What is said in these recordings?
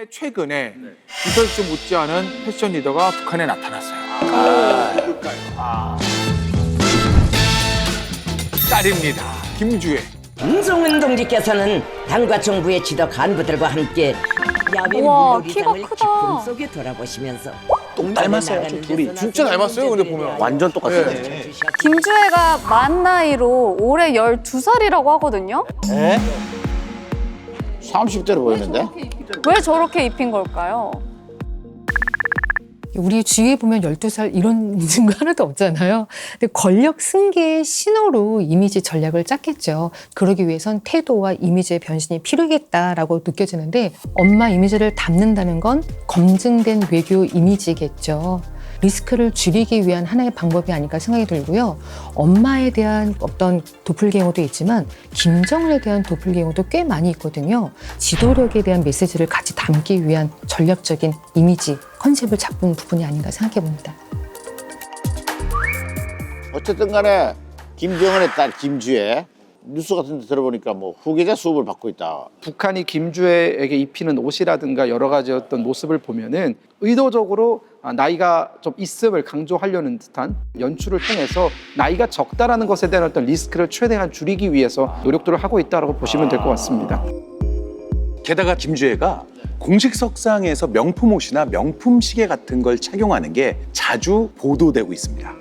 최근에 이설수 못지않은 패션 리더가 북한에 나타났어요. 딸입니다. 김주혜. 김정은 동지께서는 당과 정부의 지도 간부들과 함께 야외 우와, 물놀이장을 키가 크다. 기쁨 속에 돌아보시면서 닮았어요, 둘이. 진짜 닮았어요, 근데 보면. 완전 똑같아요. 네. 김주혜가 만 나이로 올해 12살이라고 하거든요. 에? 30대로 보이는데? 왜 저렇게 입힌 걸까요? 우리 주위에 보면 12살 이런 증거 하나도 없잖아요. 근데 권력 승계의 신호로 이미지 전략을 짰겠죠. 그러기 위해선 태도와 이미지의 변신이 필요하겠다라고 느껴지는데 엄마 이미지를 담는다는 건 검증된 외교 이미지겠죠. 리스크를 줄이기 위한 하나의 방법이 아닐까 생각이 들고요. 엄마에 대한 어떤 도플갱어도 있지만 김정은에 대한 도플갱어도 꽤 많이 있거든요. 지도력에 대한 메시지를 같이 담기 위한 전략적인 이미지, 컨셉을 잡은 부분이 아닌가 생각해 봅니다. 어쨌든 간에 김정은의 딸 김주혜 뉴스 같은 데 들어보니까 뭐 후계자 수업을 받고 있다. 북한이 김주혜에게 입히는 옷이라든가 여러 가지 어떤 모습을 보면은 의도적으로 나이가 좀 있음을 강조하려는 듯한 연출을 통해서 나이가 적다라는 것에 대한 어떤 리스크를 최대한 줄이기 위해서 노력들을 하고 있다고 보시면 될 것 같습니다. 게다가 김주혜가 공식 석상에서 명품 옷이나 명품 시계 같은 걸 착용하는 게 자주 보도되고 있습니다.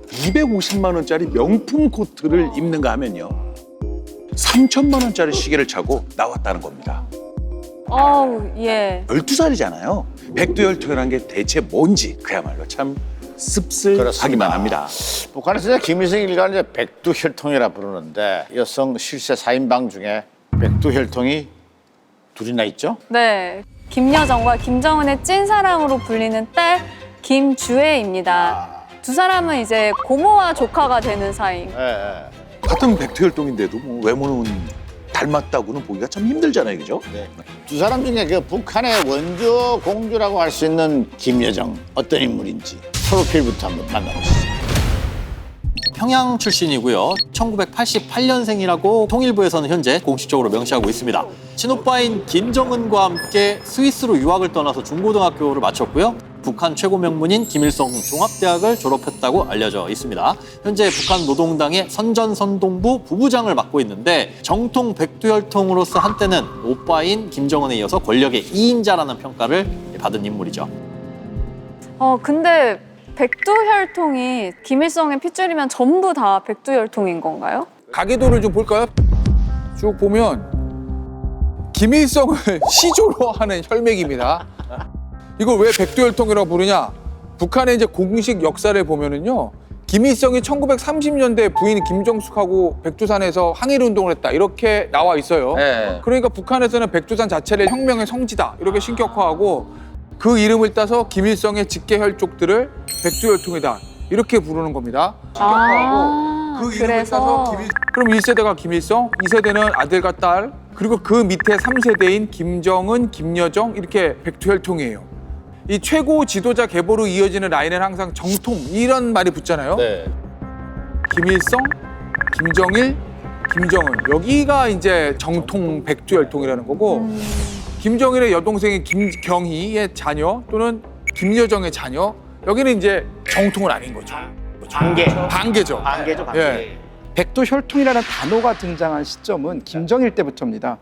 250만 원짜리 명품 코트를 입는가 하면요. 3천만 원짜리 시계를 차고 나왔다는 겁니다. 어우, 예. 12살이잖아요. 백두혈통이라는 게 대체 뭔지 그야말로 참 씁쓸하기만 합니다. 북한에서 김일성 일가는 이제 백두혈통이라 부르는데 여성 실세 4인방 중에 백두혈통이 둘이나 있죠? 네. 김여정과 김정은의 찐사랑으로 불리는 딸 김주혜입니다. 두 사람은 이제 고모와 조카가 되는 사이. 예. 같은 백두혈통인데도 뭐 외모는 닮았다고는 보기가 참 힘들잖아요, 그죠? 네. 두 사람 중에 그 북한의 원조 공주라고 할 수 있는 김여정 어떤 인물인지 프로필부터 한번 만나보시죠. 평양 출신이고요. 1988년생이라고 통일부에서는 현재 공식적으로 명시하고 있습니다. 친오빠인 김정은과 함께 스위스로 유학을 떠나서 중고등학교를 마쳤고요. 북한 최고 명문인 김일성 종합대학을 졸업했다고 알려져 있습니다. 현재 북한 노동당의 선전선동부 부부장을 맡고 있는데 정통 백두혈통으로서 한때는 오빠인 김정은에 이어서 권력의 2인자라는 평가를 받은 인물이죠. 근데 백두혈통이 김일성의 핏줄이면 전부 다 백두혈통인 건가요? 가계도를 좀 볼까요? 쭉 보면 김일성을 시조로 하는 혈맥입니다. 이걸 왜 백두혈통이라고 부르냐? 북한의 이제 공식 역사를 보면은요. 김일성이 1930년대 부인 김정숙하고 백두산에서 항일운동을 했다 이렇게 나와 있어요. 네. 그러니까 북한에서는 백두산 자체를 혁명의 성지다 이렇게 신격화하고 그 이름을 따서 김일성의 직계혈족들을 백두혈통이다 이렇게 부르는 겁니다. 신격화하고 그 이름을 따서 그럼 1세대가 김일성, 2세대는 아들과 딸 그리고 그 밑에 3세대인 김정은, 김여정 이렇게 백두혈통이에요. 이 최고 지도자 계보로 이어지는 라인은 항상 정통 이런 말이 붙잖아요. 네. 김일성, 김정일, 김정은 여기가 이제 정통 백두혈통이라는 거고 김정일의 여동생인 김경희의 자녀 또는 김여정의 자녀 여기는 이제 정통은 아닌 거죠. 반계죠. 반계죠. 예. 백두혈통이라는 단어가 등장한 시점은 김정일 때부터입니다.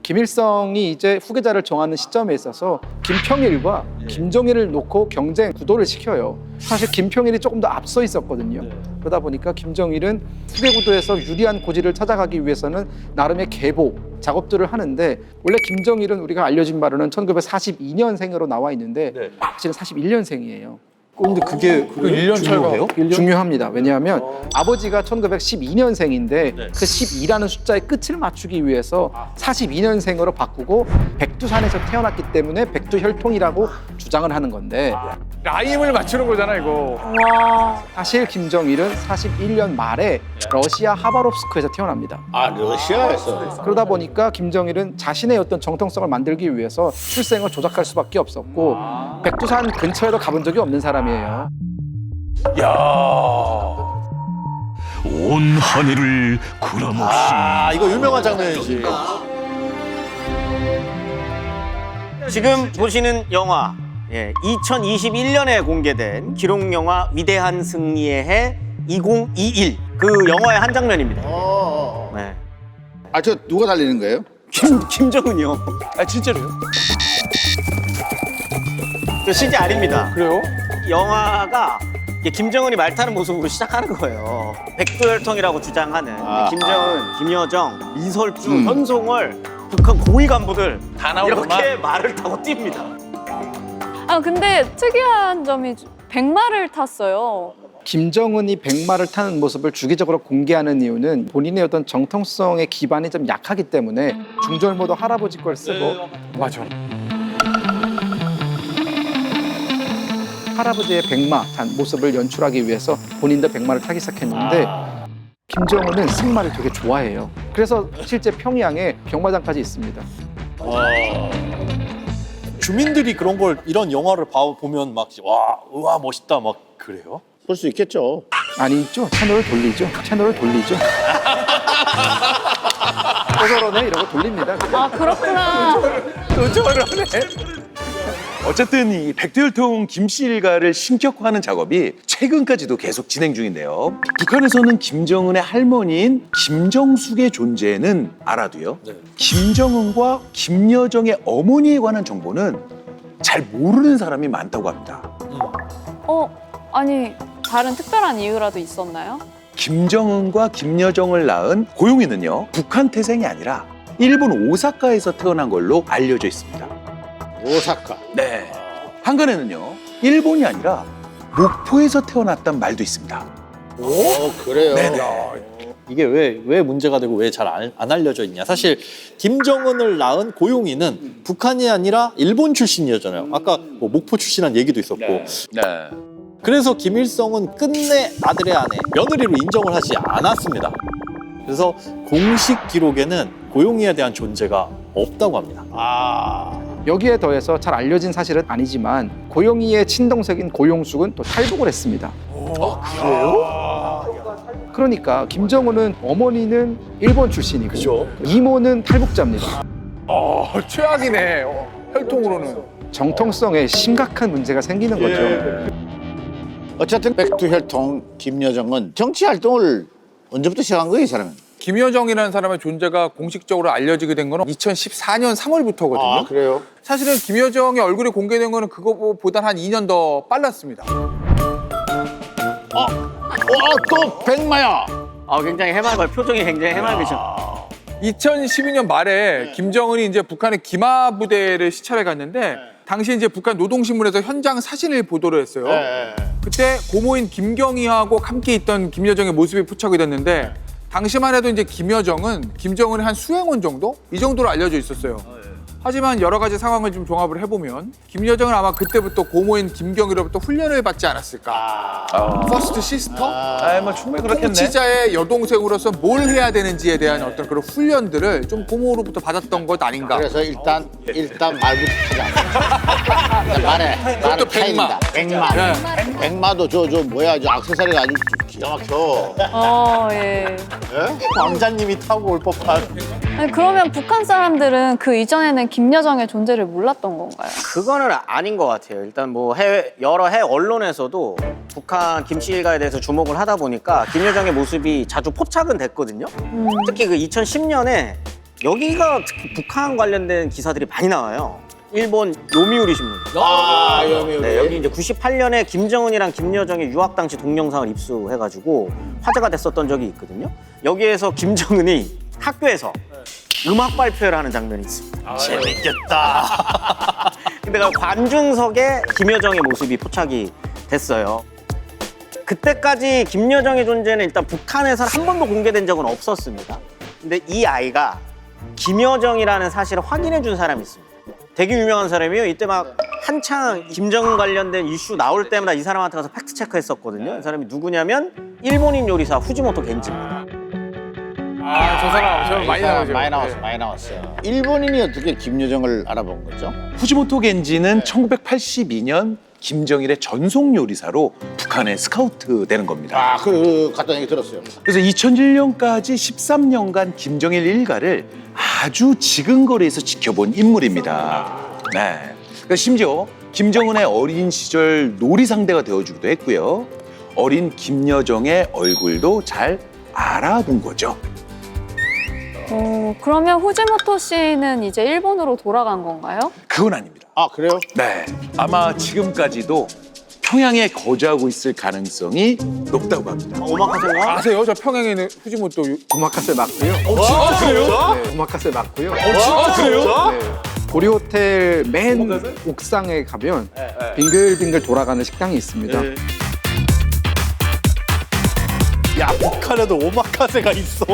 김일성이 이제 후계자를 정하는 시점에 있어서 김평일과 김정일을 놓고 경쟁 구도를 시켜요. 사실 김평일이 조금 더 앞서 있었거든요. 그러다 보니까 김정일은 후계 구도에서 유리한 고지를 찾아가기 위해서는 나름의 계보 작업들을 하는데 원래 김정일은 우리가 알려진 바로는 1942년생으로 나와 있는데 사실은 41년생이에요. 근데 그게 1년 차이가 중요합니다. 왜냐하면 아버지가 1912년생인데 그 12라는 숫자의 끝을 맞추기 위해서 42년생으로 바꾸고 백두산에서 태어났기 때문에 백두혈통이라고 주장을 하는 건데 라임을 맞추는 거잖아 이거. 와. 사실 김정일은 41년 말에 러시아 하바롭스크에서 태어납니다. 아, 러시아에서. 그러다 보니까 김정일은 자신의 어떤 정통성을 만들기 위해서 출생을 조작할 수밖에 없었고 백두산 근처에도 가본 적이 없는 사람이에요. 온 하늘을 구름없이 아, 이거 유명한 장면이지. 지금 보시는 영화, 2021년에 공개된 기록 영화 위대한 승리의 해 2021. 그 영화의 한 장면입니다. 네. 아, 저 누가 달리는 거예요? 김정은이요. 아 진짜로요? 저 실제 아닙니다. 그래요? 영화가 이게 김정은이 말 타는 모습으로 시작하는 거예요. 백두혈통이라고 주장하는 김정은, 김여정, 이설주, 현송월 북한 고위 간부들 다 나오구만. 이렇게 말을 타고 뜁니다. 아 근데 특이한 점이 백마를 탔어요. 김정은이 백마를 타는 모습을 주기적으로 공개하는 이유는 본인의 어떤 정통성의 기반이 좀 약하기 때문에 중절모도 할아버지 걸 쓰고 맞아. 할아버지의 백마 탄 모습을 연출하기 위해서 본인도 백마를 타기 시작했는데 김정은은 승마를 되게 좋아해요. 그래서 실제 평양에 경마장까지 있습니다. 주민들이 그런 걸 이런 영화를 보면 막 와, 우와 멋있다 막 그래요? 볼 수 있겠죠. 아니죠. 채널을 돌리죠. 채널을 돌리죠. 또 저러네 이러고 돌립니다. 아 그렇구나. 또 저러네. 어쨌든 이 백두혈통 김씨 일가를 신격화하는 작업이 최근까지도 계속 진행 중인데요. 북한에서는 김정은의 할머니인 김정숙의 존재는 알아도요. 김정은과 김여정의 어머니에 관한 정보는 잘 모르는 사람이 많다고 합니다. 아니 다른 특별한 이유라도 있었나요? 김정은과 김여정을 낳은 고용이는요. 북한 태생이 아니라 일본 오사카에서 태어난 걸로 알려져 있습니다. 오사카. 네. 한간에는요. 일본이 아니라 목포에서 태어났단 말도 있습니다. 그래요? 네네. 이게 왜 문제가 되고 왜 잘 안 알려져 있냐. 사실 김정은을 낳은 고용이는 북한이 아니라 일본 출신이었잖아요. 아까 뭐 목포 출신한 얘기도 있었고. 네. 그래서 김일성은 끝내 아들의 아내, 며느리로 인정을 하지 않았습니다. 그래서 공식 기록에는 고용이에 대한 존재가 없다고 합니다. 여기에 더해서 잘 알려진 사실은 아니지만 고용이의 친동생인 고용숙은 또 탈북을 했습니다. 그러니까 김정은은 어머니는 일본 출신이고 이모는 탈북자입니다. 최악이네. 혈통으로는. 정통성에 심각한 문제가 생기는 거죠. 어쨌든 백두혈통 김여정은 정치 활동을 언제부터 시작한 거예요, 이 사람은? 김여정이라는 사람의 존재가 공식적으로 알려지게 된 거는 2014년 3월부터거든요. 그래요? 사실은 김여정의 얼굴이 공개된 거는 그거보다 한 2년 더 빨랐습니다. 또 백마야. 굉장히 해맑아요. 표정이 굉장히 해맑으셔. 2012년 말에 김정은이 이제 북한의 기마 부대를 시찰해 갔는데 당시 이제 북한 노동신문에서 현장 사진을 보도를 했어요. 그때 고모인 김경희하고 함께 있던 김여정의 모습이 포착이 됐는데 당시만 해도 이제 김여정은 김정은의 한 수행원 정도? 이 정도로 알려져 있었어요. 하지만 여러 가지 상황을 좀 종합을 해보면 김여정은 아마 그때부터 고모인 김경희로부터 훈련을 받지 않았을까. 퍼스트 시스터? 뭐 충분히 그렇겠네. 통치자의 여동생으로서 뭘 해야 되는지에 대한 어떤 그런 훈련들을 좀 고모로부터 받았던 것 아닌가. 그래서 일단 말부터 하자. 일단 말해. 말을 백마. 백마. 백마도 저 뭐야, 저 액세서리가 아주 기가 막혀. 예. 왕자님이 타고 올 법한. 아니, 그러면 북한 사람들은 그 이전에는 김여정의 존재를 몰랐던 건가요? 그거는 아닌 것 같아요. 일단 뭐 여러 해외 언론에서도 북한 김씨 일가에 대해서 주목을 하다 보니까 김여정의 모습이 자주 포착은 됐거든요. 특히 그 2010년에 여기가 특히 북한 관련된 기사들이 많이 나와요. 일본 요미우리 신문. 요미우리. 네, 여기 이제 98년에 김정은이랑 김여정의 유학 당시 동영상을 입수해가지고 화제가 됐었던 적이 있거든요. 여기에서 김정은이 학교에서 음악 발표를 하는 장면이 있습니다. 재밌겠다. 근데 그 관중석에 김여정의 모습이 포착이 됐어요. 그때까지 김여정의 존재는 일단 북한에서는 한 번도 공개된 적은 없었습니다. 근데 이 아이가 김여정이라는 사실을 확인해 준 사람이 있습니다. 되게 유명한 사람이에요. 이때 막 한창 김정은 관련된 이슈 나올 때마다 이 사람한테 가서 팩트 체크했었거든요. 이 사람이 누구냐면 일본인 요리사 후지모토 겐지입니다. 저 사람 저 많이 나오죠. 많이 나왔어요. 일본인이 어떻게 김여정을 알아본 거죠? 후지모토 겐지는 1982년 김정일의 전속 요리사로 북한에 스카우트 되는 겁니다. 그 갔다 얘기 들었어요. 그래서 2001년까지 13년간 김정일 일가를 아주 지근거리에서 지켜본 인물입니다. 네. 그러니까 심지어 김정은의 어린 시절 놀이 상대가 되어주기도 했고요. 어린 김여정의 얼굴도 잘 알아본 거죠. 그러면 후지모토 씨는 이제 일본으로 돌아간 건가요? 그건 아닙니다. 아, 그래요? 네. 아마 지금까지도 평양에 거주하고 있을 가능성이 높다고 합니다. 오마카세인가? 아세요? 저 평양에 있는 후지모토 오마카세 맞고요. 그래요? 네, 오마카세 맞고요. 그래요? 네. 고리 호텔 맨 옥상에 가면 빙글빙글 돌아가는 식당이 있습니다. 야, 북한에도 오마카세가 있어.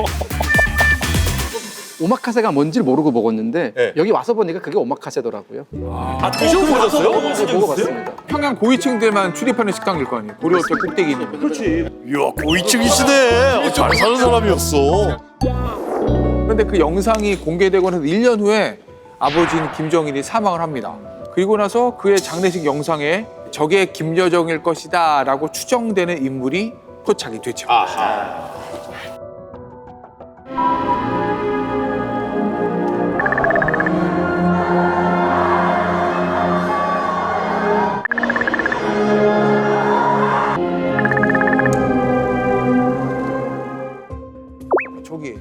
오마카세가 뭔지를 모르고 먹었는데 네. 여기 와서 보니까 그게 오마카세더라고요. 아, 드셔보셨어요? 네, 먹어봤습니다. 평양 고위층들만 출입하는 식당일 거 아니에요. 고려 호텔 꼭대기 있는 데. 그렇지. 이야, 고위층이시네. 잘 사는 사람이었어. 그런데 그 영상이 공개되고 나서 1년 후에 아버지인 김정일이 사망을 합니다. 그리고 나서 그의 장례식 영상에 저게 김여정일 것이다 라고 추정되는 인물이 포착이 되죠.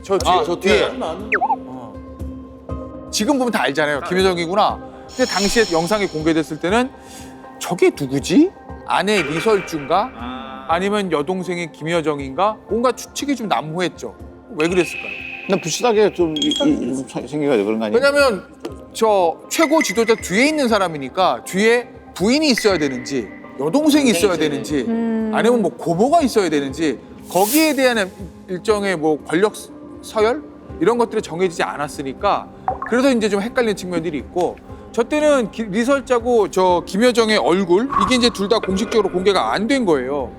저기 저 뒤에 지금 보면 다 알잖아요. 김여정이구나. 근데 당시에 영상이 공개됐을 때는 저게 누구지? 아내 리설주인가? 아니면 여동생의 김여정인가? 뭔가 추측이 좀 난무했죠. 왜 그랬을까요? 난 불신하게 좀 생겨가지고 그런 거 아니에요? 왜냐면 저 최고 지도자 뒤에 있는 사람이니까 뒤에 부인이 있어야 되는지 여동생이 있어야 되는지 아니면 뭐 고모가 있어야 되는지 거기에 대한 일정의 뭐 권력 서열 이런 것들이 정해지지 않았으니까 그래서 이제 좀 헷갈리는 측면들이 있고 저 때는 리설자고 저 김여정의 얼굴 이게 이제 둘 다 공식적으로 공개가 안 된 거예요.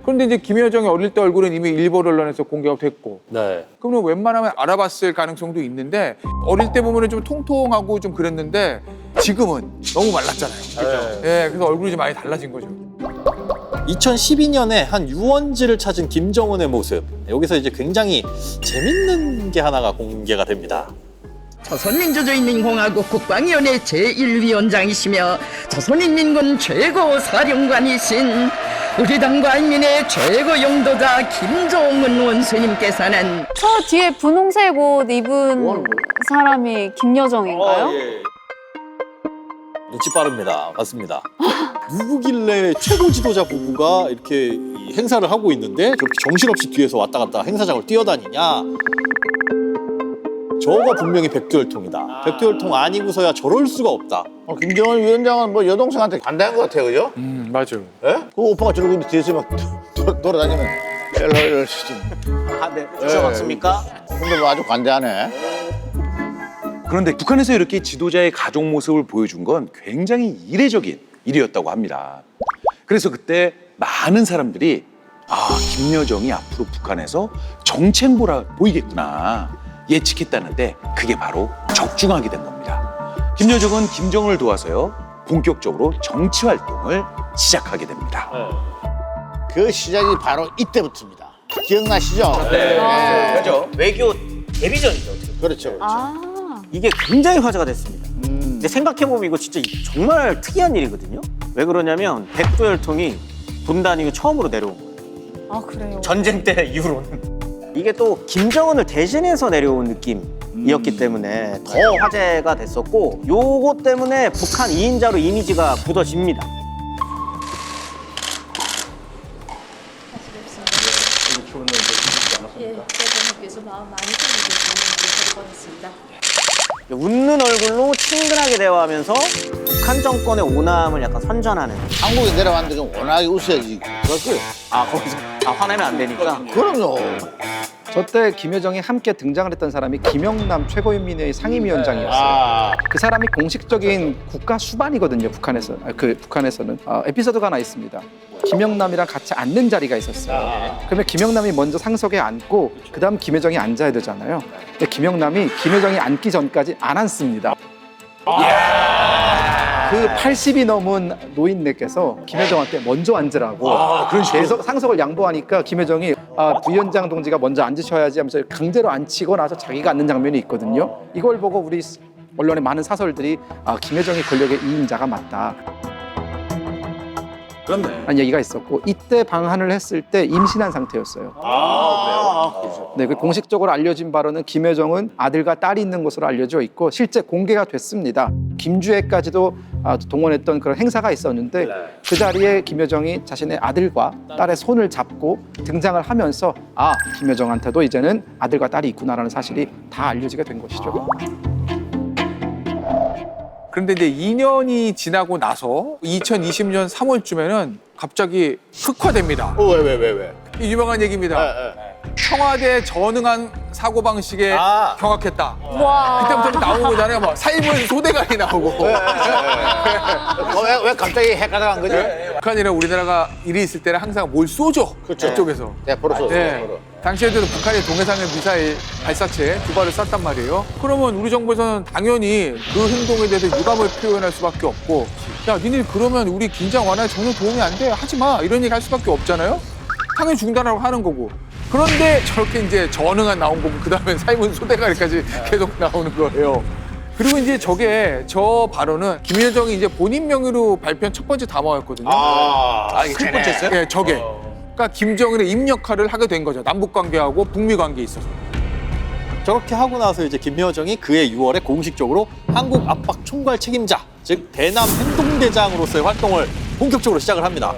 그런데 이제 김여정의 어릴 때 얼굴은 이미 일본 언론에서 공개가 됐고 네. 그러면 웬만하면 알아봤을 가능성도 있는데 어릴 때 보면은 좀 통통하고 좀 그랬는데 지금은 너무 말랐잖아요. 그죠? 예, 그래서 얼굴이 좀 많이 달라진 거죠. 2012년에 한 유원지를 찾은 김정은의 모습. 여기서 이제 굉장히 재밌는 게 하나가 공개가 됩니다. 조선민주주의인민공화국 국방위원회 제1위원장이시며 조선인민군 최고 사령관이신 우리 당과 인민의 최고 용도자 김정은 원수님께서는 저 뒤에 분홍색 옷 입은 사람이 김여정인가요? 눈치 빠릅니다. 맞습니다. 누구길래 최고 지도자 부부가 이렇게 이 행사를 하고 있는데 저렇게 정신없이 뒤에서 왔다 갔다 행사장을 뛰어다니냐. 저거 분명히 백두혈통이다. 백두혈통 아니고서야 저럴 수가 없다. 김정은 위원장은 뭐 여동생한테 반대한 것 같아요, 그죠? 맞아요. 예? 그 오빠가 저러고 있는데 뒤에서 막 돌아다니면 헬로 아, 네. 드셔봤습니까? 근데 뭐 아주 관대하네. 그런데 북한에서 이렇게 지도자의 가족 모습을 보여준 건 굉장히 이례적인 일이었다고 합니다. 그래서 그때 많은 사람들이 김여정이 앞으로 북한에서 정책보라 보이겠구나 예측했다는데 그게 바로 적중하게 된 겁니다. 김여정은 김정은을 도와서요 본격적으로 정치 활동을 시작하게 됩니다. 그 시작이 바로 이때부터입니다. 기억나시죠? 그렇죠. 외교 데뷔전이죠. 그렇죠. 이게 굉장히 화제가 됐습니다. 근데 생각해보면 이거 진짜 정말 특이한 일이거든요. 왜 그러냐면 백두혈통이 분단 이후 처음으로 내려온 거예요. 아, 그래요? 전쟁 때 이후로는. 이게 또 김정은을 대신해서 내려온 느낌이었기 때문에 더 화제가 됐었고 요거 때문에 북한 2인자로 이미지가 굳어집니다. 웃는 얼굴로 친근하게 대화하면서 북한 정권의 오남을 약간 선전하는. 한국에 내려왔는데 워낙에 웃어야지. 그렇지? 거기서 화내면 안 되니까. 그럼요. 저때 김여정이 함께 등장을 했던 사람이 김영남 최고인민회의 상임위원장이었어요. 그 사람이 공식적인 국가 수반이거든요. 북한에서는 에피소드가 하나 있습니다. 김영남이랑 같이 앉는 자리가 있었어요. 그러면 김영남이 먼저 상석에 앉고 그다음 김여정이 앉아야 되잖아요. 근데 김영남이 김여정이 앉기 전까지 안 앉습니다. 그 80이 넘은 노인네께서 김여정한테 먼저 앉으라고 계속 상석을 양보하니까 김여정이 부위원장 동지가 먼저 앉으셔야지 하면서 강제로 앉히고 나서 자기가 앉는 장면이 있거든요. 이걸 보고 우리 언론의 많은 사설들이 김여정이 권력의 2인자가 맞다. 그렇네. 라는 얘기가 있었고 이때 방한을 했을 때 임신한 상태였어요. 네, 그 공식적으로 알려진 바로는 김여정은 아들과 딸이 있는 것으로 알려져 있고 실제 공개가 됐습니다. 김주애까지도 동원했던 그런 행사가 있었는데 그 자리에 김여정이 자신의 아들과 딸의 손을 잡고 등장을 하면서 김여정한테도 이제는 아들과 딸이 있구나라는 사실이 다 알려지게 된 것이죠. 그런데 이제 2년이 지나고 나서 2020년 3월쯤에는 갑자기 흑화됩니다. 왜? 이 유명한 얘기입니다. 청와대 전응한 사고방식에 경악했다. 와. 그때부터 나온 거잖아요. 뭐 사입은 소대가리 나오고. 왜 갑자기 헷갈려간 거지? 북한이랑 우리나라가 일이 있을 때는 항상 뭘 쏘죠. 그렇죠. 그쪽에서. 네, 바로 쏘죠. 네. 당시에도 북한이 동해상의 미사일 발사체 2발을 쐈단 말이에요. 그러면 우리 정부에서는 당연히 그 행동에 대해서 유감을 표현할 수밖에 없고, 야, 니네 그러면 우리 긴장 완화에 전혀 도움이 안 돼. 하지 마. 이런 얘기 할 수밖에 없잖아요. 당연히 중단하라고 하는 거고. 그런데 저렇게 이제 전응한 나온 거고, 그 다음에 사이먼 소대가리까지 계속 나오는 거예요. 그리고 이제 저 발언은 김여정이 이제 본인 명의로 발표한 첫 번째 담화였거든요. 첫 번째였어요? 네, 저게. 그러니까 김정은의 임 역할을 하게 된 거죠. 남북 관계하고 북미 관계에 있어서. 저렇게 하고 나서 이제 김여정이 그해 6월에 공식적으로 한국 압박 총괄 책임자, 즉 대남 행동대장으로서의 활동을 본격적으로 시작을 합니다.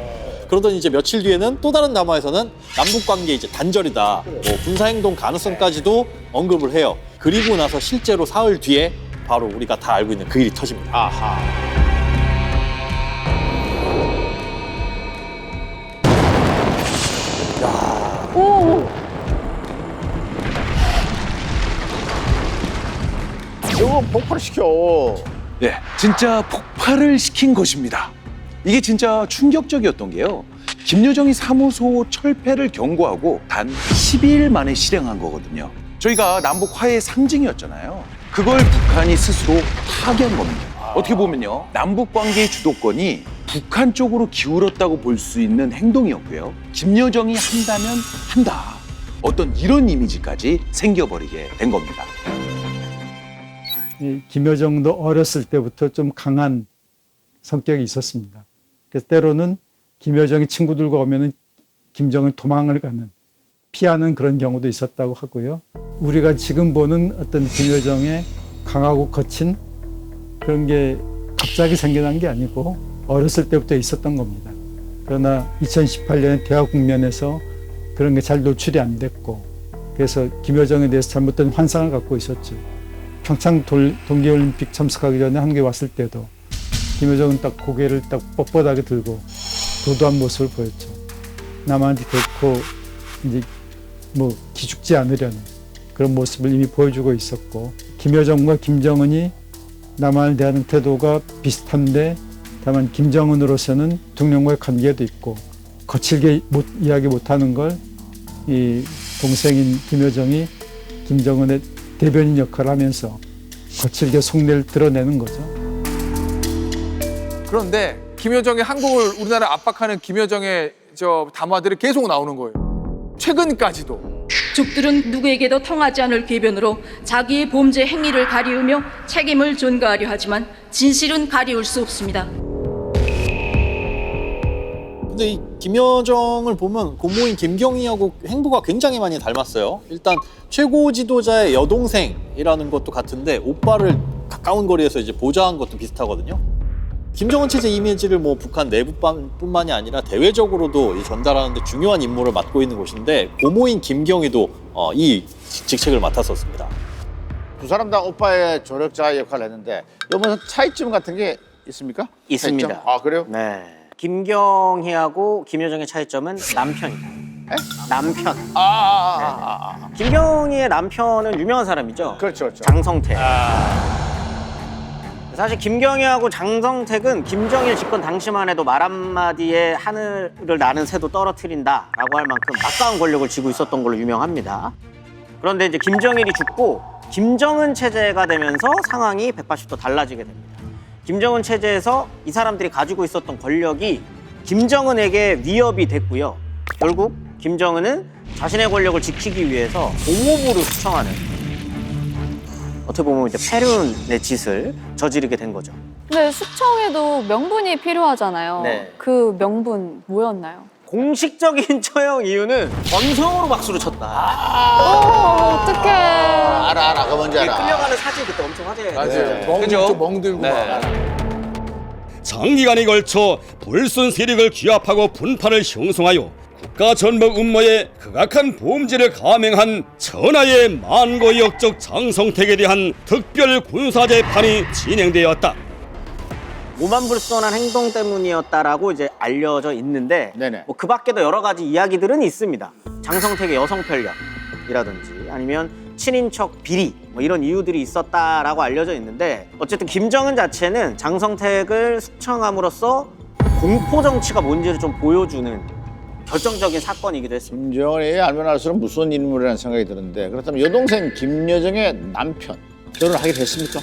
그러더니 이제 며칠 뒤에는 또 다른 담화에서는 남북 관계 이제 단절이다, 뭐 군사 행동 가능성까지도 언급을 해요. 그리고 나서 실제로 사흘 뒤에 바로 우리가 다 알고 있는 그 일이 터집니다. 이거 폭발시켜. 네, 진짜 폭발을 시킨 것입니다. 이게 진짜 충격적이었던 게요. 김여정이 사무소 철폐를 경고하고 단 12일 만에 실행한 거거든요. 저희가 남북 화해의 상징이었잖아요. 그걸 북한이 스스로 파괴한 겁니다. 어떻게 보면요, 남북 관계의 주도권이 북한 쪽으로 기울었다고 볼 수 있는 행동이었고요. 김여정이 한다면 한다. 어떤 이런 이미지까지 생겨버리게 된 겁니다. 이 김여정도 어렸을 때부터 좀 강한 성격이 있었습니다. 그래서 때로는 김여정이 친구들과 오면은 김정은 도망을 가는, 피하는 그런 경우도 있었다고 하고요. 우리가 지금 보는 어떤 김여정의 강하고 거친 그런 게 갑자기 생겨난 게 아니고 어렸을 때부터 있었던 겁니다. 그러나 2018년에 대화 국면에서 그런 게 잘 노출이 안 됐고, 그래서 김여정에 대해서 잘못된 환상을 갖고 있었죠. 평창 동계올림픽 참석하기 전에 한국에 왔을 때도 김여정은 딱 고개를 딱 뻣뻣하게 들고 도도한 모습을 보였죠. 남한테 결코 이제 뭐 기죽지 않으려는 그런 모습을 이미 보여주고 있었고, 김여정과 김정은이 남한을 대하는 태도가 비슷한데 다만 김정은으로서는 대통령과의 관계도 있고 거칠게 이야기 못하는 걸 이 동생인 김여정이 김정은의 대변인 역할을 하면서 거칠게 속내를 드러내는 거죠. 그런데 김여정이 한국을 우리나라 압박하는 김여정의 담화들이 계속 나오는 거예요. 최근까지도. 적들은 누구에게도 통하지 않을 궤변으로 자기의 범죄 행위를 가리우며 책임을 전가하려 하지만 진실은 가리울 수 없습니다. 근데 이 김여정을 보면 고모인 김경희하고 행보가 굉장히 많이 닮았어요. 일단 최고 지도자의 여동생이라는 것도 같은데 오빠를 가까운 거리에서 이제 보좌한 것도 비슷하거든요. 김정은 체제 이미지를 뭐 북한 내부뿐만이 아니라 대외적으로도 전달하는 데 중요한 임무를 맡고 있는 곳인데 고모인 김경희도 이 직책을 맡았었습니다. 두 사람 다 오빠의 조력자 역할을 했는데 이번에 차이점 같은 게 있습니까? 있습니다. 차이점? 그래요? 네. 김경희하고 김여정의 차이점은 남편이다. 남편. 김경희의 남편은 유명한 사람이죠. 그렇죠. 장성택. 사실 김경희하고 장성택은 김정일 집권 당시만 해도 말 한마디에 하늘을 나는 새도 떨어뜨린다라고 할 만큼 막강한 권력을 쥐고 있었던 걸로 유명합니다. 그런데 이제 김정일이 죽고 김정은 체제가 되면서 상황이 180도 달라지게 됩니다. 김정은 체제에서 이 사람들이 가지고 있었던 권력이 김정은에게 위협이 됐고요. 결국 김정은은 자신의 권력을 지키기 위해서 공호부를 수청하는 어떻게 보면 이제 패륜의 짓을 저지르게 된 거죠. 근데 수청에도 명분이 필요하잖아요. 네. 그 명분 뭐였나요? 공식적인 처형 이유는 건성으로 박수를 쳤다. 어떡해. 알아. 그거 뭔지 알아. 끌려가는 사진 그때 엄청 화제가 맞아요. 됐어요. 그죠? 멍들고 네. 막. 장기간에 걸쳐 불순 세력을 규합하고 분파를 형성하여 국가 전복 음모에 극악한 범죄를 감행한 천하의 만고 역적 장성택에 대한 특별 군사 재판이 진행되었다. 오만불선한 행동 때문이었다라고 이제 알려져 있는데 네네. 뭐 그 밖에도 여러 가지 이야기들은 있습니다. 장성택의 여성 편력이라든지 아니면 친인척 비리 뭐 이런 이유들이 있었다라고 알려져 있는데 어쨌든 김정은 자체는 장성택을 숙청함으로써 공포 정치가 뭔지를 좀 보여주는 결정적인 사건이기도 했습니다. 김정은이 알면 알수록 무서운 인물이라는 생각이 드는데 그렇다면 여동생 김여정의 남편 결혼하기로 했습니까?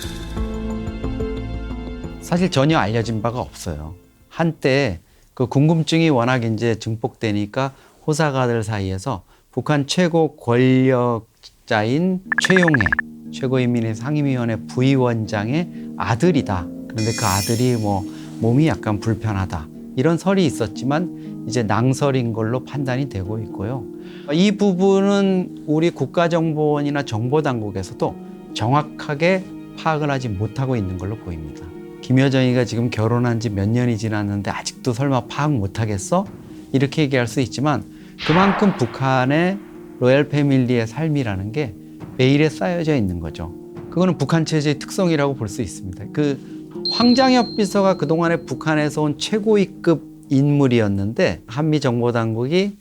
사실 전혀 알려진 바가 없어요. 한때 그 궁금증이 워낙 이제 증폭되니까 호사가들 사이에서 북한 최고 권력자인 최용해 최고인민회 상임위원회 부위원장의 아들이다. 그런데 그 아들이 뭐 몸이 약간 불편하다. 이런 설이 있었지만 이제 낭설인 걸로 판단이 되고 있고요. 이 부분은 우리 국가정보원이나 정보당국에서도 정확하게 파악을 하지 못하고 있는 걸로 보입니다. 김여정이가 지금 결혼한 지 몇 년이 지났는데 아직도 설마 파악 못하겠어? 이렇게 얘기할 수 있지만 그만큼 북한의 로얄 패밀리의 삶이라는 게 매일에 쌓여져 있는 거죠. 그거는 북한 체제의 특성이라고 볼 수 있습니다. 그 황장엽 비서가 그동안에 북한에서 온 최고위급 인물이었는데 한미정보당국이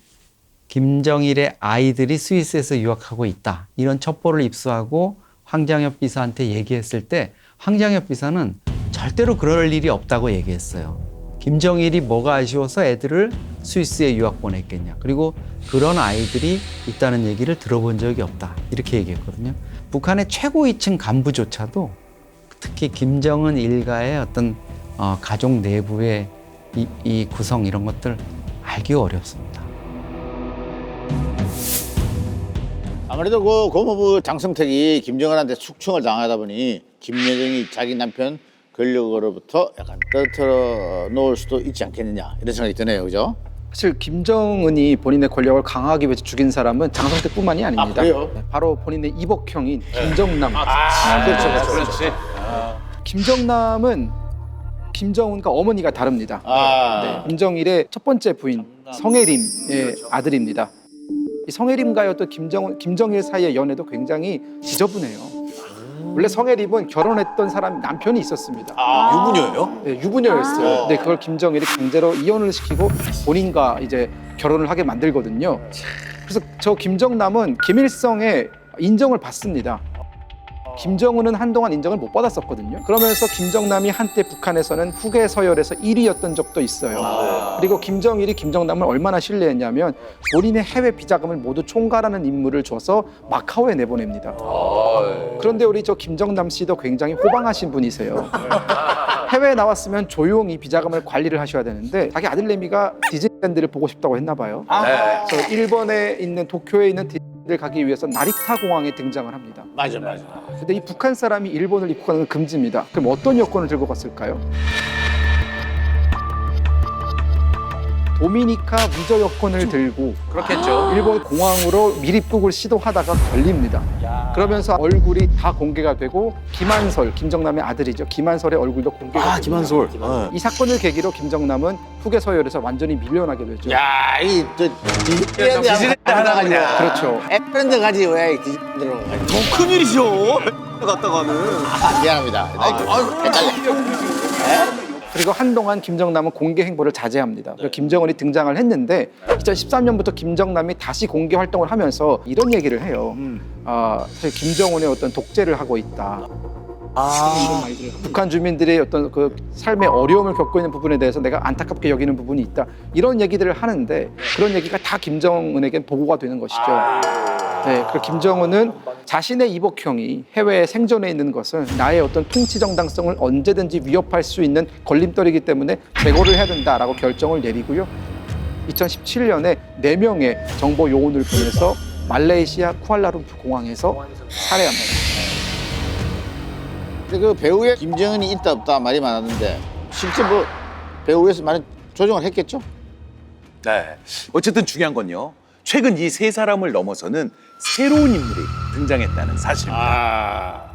김정일의 아이들이 스위스에서 유학하고 있다. 이런 첩보를 입수하고 황장엽 비서한테 얘기했을 때 황장엽 비서는 절대로 그럴 일이 없다고 얘기했어요. 김정일이 뭐가 아쉬워서 애들을 스위스에 유학 보냈겠냐. 그리고 그런 아이들이 있다는 얘기를 들어본 적이 없다. 이렇게 얘기했거든요. 북한의 최고위층 간부조차도 특히 김정은 일가의 어떤 가족 내부의 이 구성 이런 것들 알기 어렵습니다. 아무래도 그 고모부 장성택이 김정은한테 숙청을 당하다 보니 김여정이 자기 남편 권력으로부터 약간 떨어뜨려 놓을 수도 있지 않겠느냐 이런 생각이 드네요. 그죠? 사실 김정은이 본인의 권력을 강화하기 위해서 죽인 사람은 장성택뿐만이 아닙니다. 그래요? 네, 바로 본인의 이복형인 김정남. 그렇지. 김정남은 김정은과 어머니가 다릅니다. 네, 김정일의 첫 번째 부인 성혜림의 아들입니다. 이 성혜림과의 또 김정일 사이의 연애도 굉장히 지저분해요. 원래 성혜림은 결혼했던 사람 남편이 있었습니다. 유부녀예요? 네, 유부녀였어요. 근데 그걸 김정일이 강제로 이혼을 시키고 본인과 이제 결혼을 하게 만들거든요. 그래서 저 김정남은 김일성의 인정을 받습니다. 김정은은 한동안 인정을 못 받았었거든요. 그러면서 김정남이 한때 북한에서는 후계 서열에서 1위였던 적도 있어요. 그리고 김정일이 김정남을 얼마나 신뢰했냐면 본인의 해외 비자금을 모두 총괄하는 임무를 줘서 마카오에 내보냅니다. 그런데 우리 저 김정남 씨도 굉장히 호방하신 분이세요. 해외에 나왔으면 조용히 비자금을 관리를 하셔야 되는데 자기 아들내미가 디즈니랜드를 보고 싶다고 했나 봐요. 그래서 일본에 있는 도쿄에 있는 디즈니랜드를 가기 위해서 나리타 공항에 등장을 합니다. 맞아. 근데 이 북한 사람이 일본을 입국하는 건 금지입니다. 그럼 어떤 여권을 들고 갔을까요? 도미니카 무저 여권을 들고 그렇겠죠. 일본 공항으로 밀입국을 시도하다가 걸립니다. 그러면서 얼굴이 다 공개가 되고 김한솔, 김정남의 아들이죠. 김한솔의 얼굴도 공개가 됩니다. 김한솔. 이 사건을 계기로 김정남은 후계 서열에서 완전히 밀려나게 되죠. 야, 디즈니랜드 하나 가지고. 그렇죠. 애프랜드 가지 왜 디즈니랜드로 가지? 더 큰일이죠. 갔다가는. 미안합니다. 헷갈려. 그리고 한동안 김정남은 공개 행보를 자제합니다. 그리고 김정은이 등장을 했는데 2013년부터 김정남이 다시 공개 활동을 하면서 이런 얘기를 해요. 사실 김정은의 어떤 독재를 하고 있다. 북한 주민들의 어떤 그 삶의 어려움을 겪고 있는 부분에 대해서 내가 안타깝게 여기는 부분이 있다. 이런 얘기들을 하는데 그런 얘기가 다 김정은에겐 보고가 되는 것이죠. 네, 그리고 김정은은 자신의 이복형이 해외에 생존해 있는 것은 나의 어떤 통치 정당성을 언제든지 위협할 수 있는 걸림돌이기 때문에 제거를 해야 된다라고 결정을 내리고요. 2017년에 4명의 정보 요원을 보내서 말레이시아 쿠알라룸푸 공항에서 살해합니다. 그 배후에 김정은이 있다 없다 말이 많았는데 실제 뭐 배후에서 많은 조정을 했겠죠? 네. 어쨌든 중요한 건요. 최근 이 세 사람을 넘어서는 새로운 인물이 등장했다는 사실입니다.